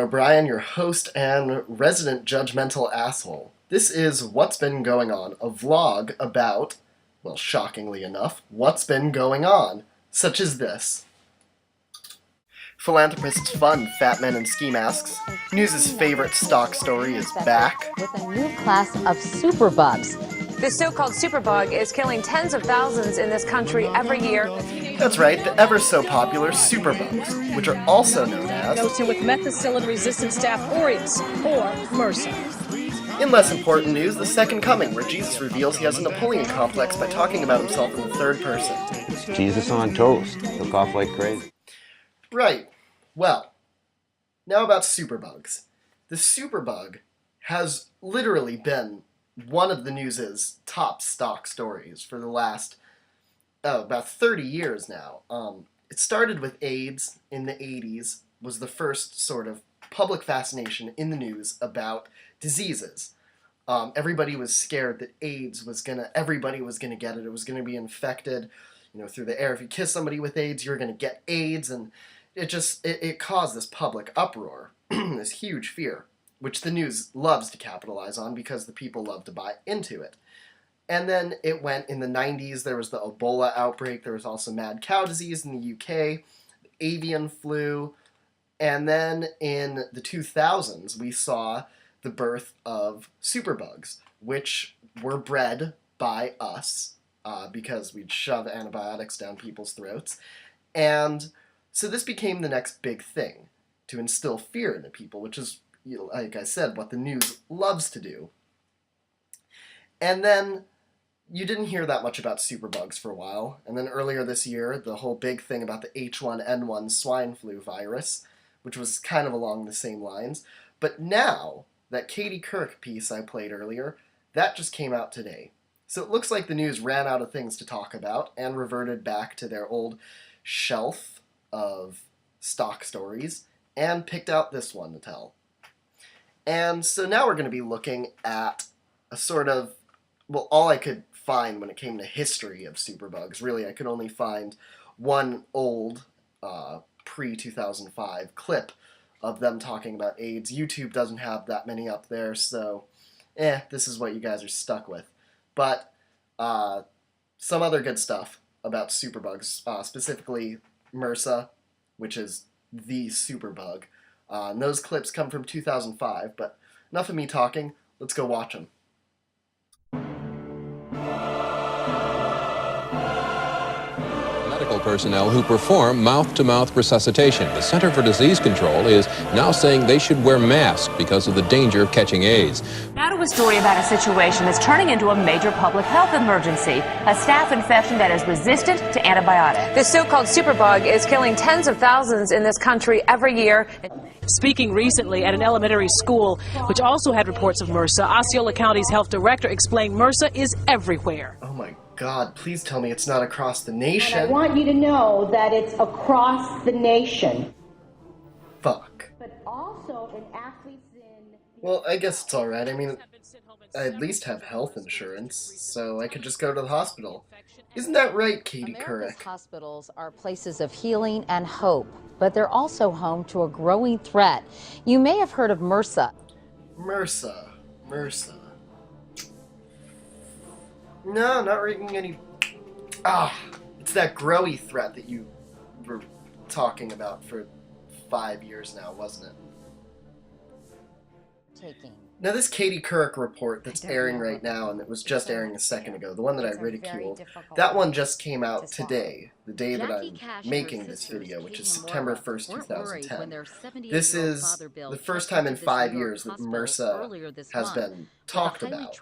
O'Brien, your host and resident judgmental asshole. This is What's Been Going On, a vlog about, well, shockingly enough, what's been going on, such as this. Philanthropists fund fat men in ski masks. News's favorite stock story is back. With a new class of superbugs. This so-called superbug is killing tens of thousands in this country every year. That's right, the ever-so-popular superbugs, which are also known as... Dosing with methicillin-resistant Staph aureus, or MRSA. In less important news, the Second Coming, where Jesus reveals he has a Napoleon complex by talking about himself in the third person. Jesus on toast. Took off like crazy. Right. Well, now about superbugs. The superbug has literally been one of the news's top stock stories for the last, about 30 years now. It started with AIDS in the 80s, was the first sort of public fascination in the news about diseases. Everybody was scared that AIDS everybody was gonna get it. It was gonna be infected, through the air. If you kiss somebody with AIDS, you're gonna get AIDS, and it caused this public uproar, this huge fear, which the news loves to capitalize on because the people love to buy into it. And then it went in the 90s, there was the Ebola outbreak, there was also mad cow disease in the UK, avian flu, and then in the 2000s we saw the birth of superbugs, which were bred by us because we'd shove antibiotics down people's throats. And so this became the next big thing, to instill fear into people, which is, like I said, what the news loves to do. And then you didn't hear that much about superbugs for a while. And then earlier this year, the whole big thing about the H1N1 swine flu virus, which was kind of along the same lines. But now, that Katie Couric piece I played earlier, that just came out today. So it looks like the news ran out of things to talk about and reverted back to their old shelf of stock stories and picked out this one to tell. And so now we're going to be looking at a sort of, well, all I could find when it came to history of superbugs. Really, I could only find one old pre-2005 clip of them talking about AIDS. YouTube doesn't have that many up there, so this is what you guys are stuck with. But some other good stuff about superbugs, specifically MRSA, which is the superbug. And those clips come from 2005, but enough of me talking, let's go watch them. Medical personnel who perform mouth-to-mouth resuscitation. The Center for Disease Control is now saying they should wear masks because of the danger of catching AIDS. Now to a story about a situation that's turning into a major public health emergency, a staph infection that is resistant to antibiotics. This so-called superbug is killing tens of thousands in this country every year. Speaking recently at an elementary school, which also had reports of MRSA, Osceola County's health director explained MRSA is everywhere. Oh my God, please tell me it's not across the nation. And I want you to know that it's across the nation. Fuck. But also in athletes in... Well, I guess it's alright. I mean, I at least have health insurance, so I could just go to the hospital. Isn't that right, Katie America's Couric? hospitals are places of healing and hope, but they're also home to a growing threat. You may have heard of MRSA. MRSA. No, not ringing any... it's that growy threat that you were talking about for 5 years now, wasn't it? Now this Katie Couric report that's airing right now, and that was just airing a second ago, the one that I ridiculed, that one just came out today, the day that I'm making this video, which is September 1st, 2010. This is the first time in 5 years that MRSA has been talked about.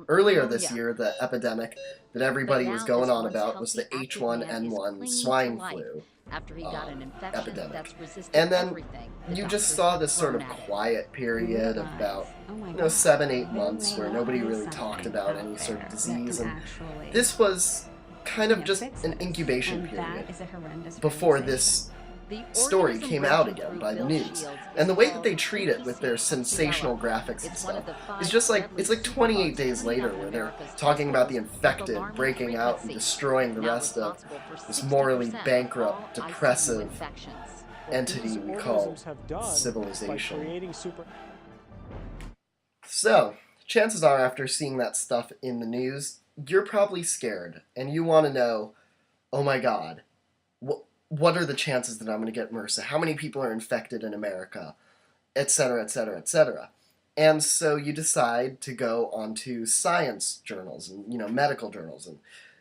Earlier this year, the epidemic that everybody was going on about was the H1N1 swine flu epidemic. And then you just saw this sort of quiet period of about 7-8 months where nobody really talked about any sort of disease, and this was kind of just an incubation period before this story came out again by the news. And the way that they treat it with their sensational graphics and stuff is just like, it's like 28 days later where they're talking about the infected breaking out and destroying the rest of this morally bankrupt, depressive entity we call civilization. So, chances are after seeing that stuff in the news, you're probably scared, and you want to know, oh my god, what are the chances that I'm going to get MRSA? How many people are infected in America? Etc., etc., etc. And so you decide to go onto science journals and, medical journals and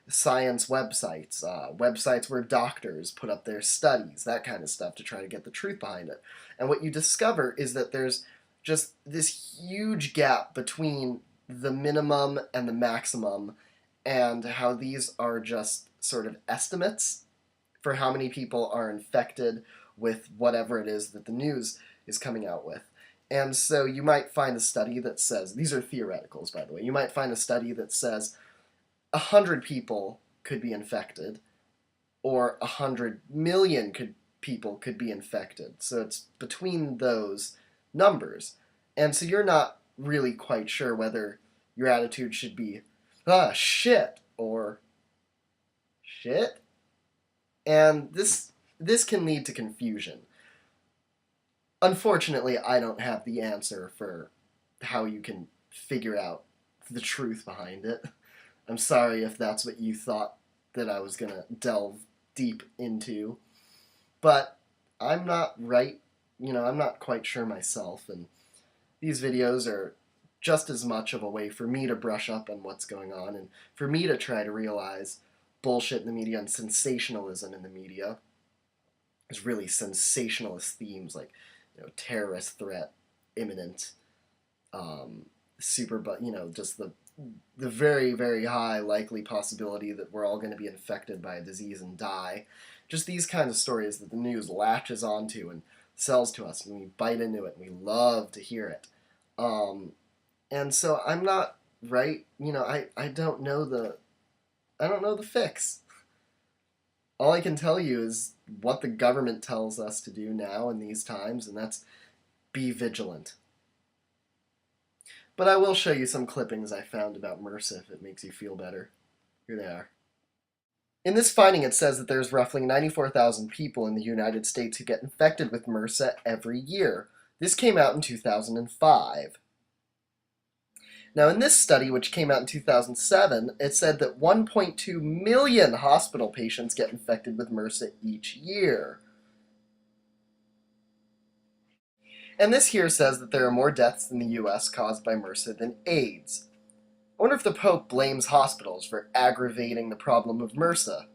science websites, websites where doctors put up their studies, that kind of stuff, to try to get the truth behind it. And what you discover is that there's just this huge gap between the minimum and the maximum, and how these are just sort of estimates for how many people are infected with whatever it is that the news is coming out with. And so you might find a study that says, these are theoreticals, by the way, you might find a study that says 100 people could be infected, or 100 million people could be infected. So it's between those numbers. And so you're not really quite sure whether your attitude should be, shit, or shit. And this can lead to confusion. Unfortunately, I don't have the answer for how you can figure out the truth behind it. I'm sorry if that's what you thought that I was going to delve deep into. But I'm not I'm not quite sure myself, and these videos are just as much of a way for me to brush up on what's going on, and for me to try to realize bullshit in the media and sensationalism in the media. There's really sensationalist themes like, terrorist threat, imminent, just the very, very high likely possibility that we're all going to be infected by a disease and die. Just these kinds of stories that the news latches onto and sells to us, and we bite into it, and we love to hear it. And so I'm not right. I don't know the fix. All I can tell you is what the government tells us to do now in these times, and that's be vigilant. But I will show you some clippings I found about MRSA if it makes you feel better. Here they are. In this finding, it says that there's roughly 94,000 people in the United States who get infected with MRSA every year. This came out in 2005. Now, in this study, which came out in 2007, it said that 1.2 million hospital patients get infected with MRSA each year. And this here says that there are more deaths in the U.S. caused by MRSA than AIDS. I wonder if the Pope blames hospitals for aggravating the problem of MRSA.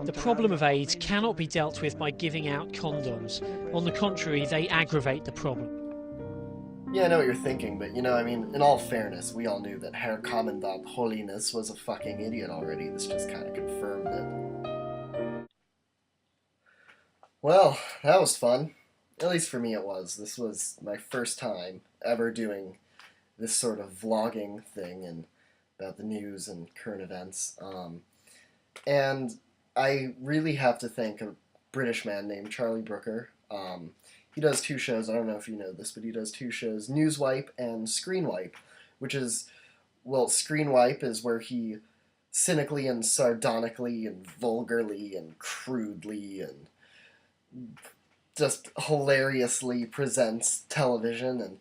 The problem of AIDS cannot be dealt with by giving out condoms. On the contrary, they aggravate the problem. Yeah, I know what you're thinking, but in all fairness, we all knew that Herr Commandant Holiness was a fucking idiot already. This just kind of confirmed it. Well, that was fun. At least for me it was. This was my first time ever doing this sort of vlogging thing and about the news and current events. And I really have to thank a British man named Charlie Brooker. He does two shows, I don't know if you know this, but he does two shows, Newswipe and Screenwipe, which is, Screenwipe is where he cynically and sardonically and vulgarly and crudely and just hilariously presents television and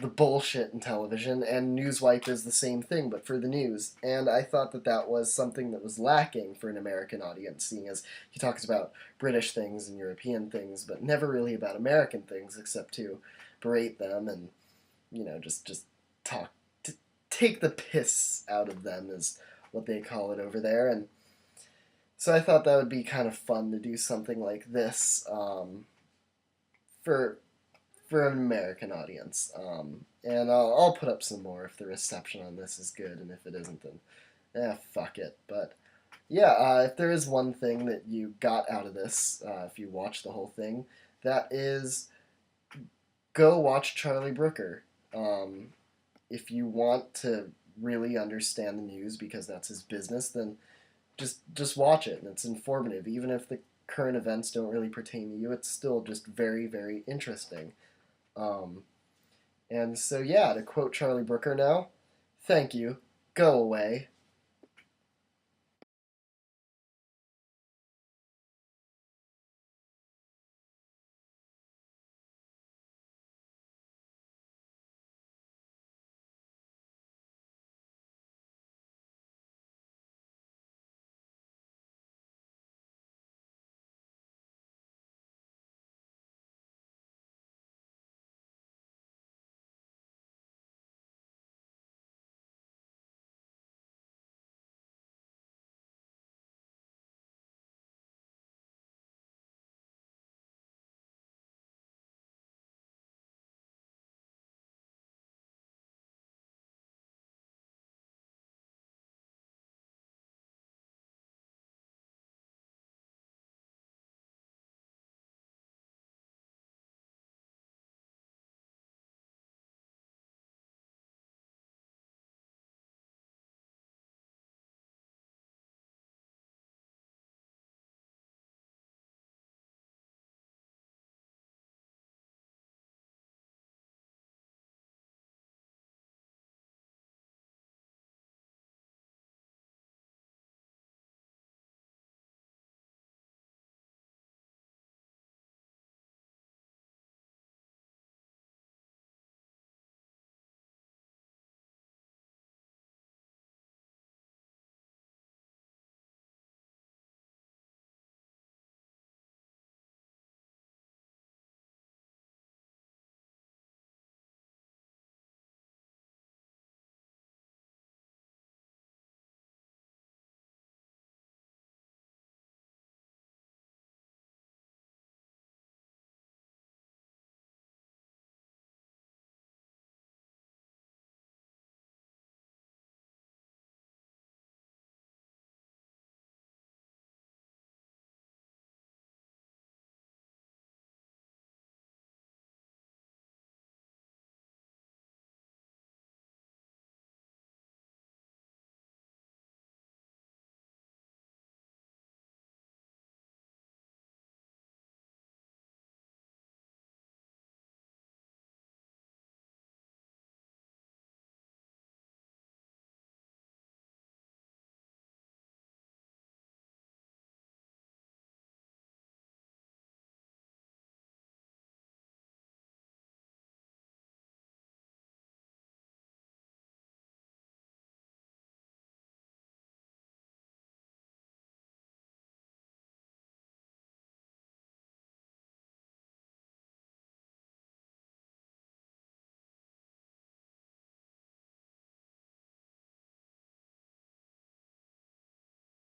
the bullshit in television, and Newswipe is the same thing, but for the news. And I thought that that was something that was lacking for an American audience, seeing as he talks about British things and European things, but never really about American things, except to berate them and, just talk, to take the piss out of them is what they call it over there. And so I thought that would be kind of fun to do something like this for an American audience. And I'll put up some more if the reception on this is good, and if it isn't, then fuck it. But yeah, if there is one thing that you got out of this, if you watch the whole thing, that is go watch Charlie Brooker. If you want to really understand the news, because that's his business, then just watch it, and it's informative. Even if the current events don't really pertain to you, it's still just very, very interesting. And so yeah, to quote Charlie Brooker now, thank you, go away.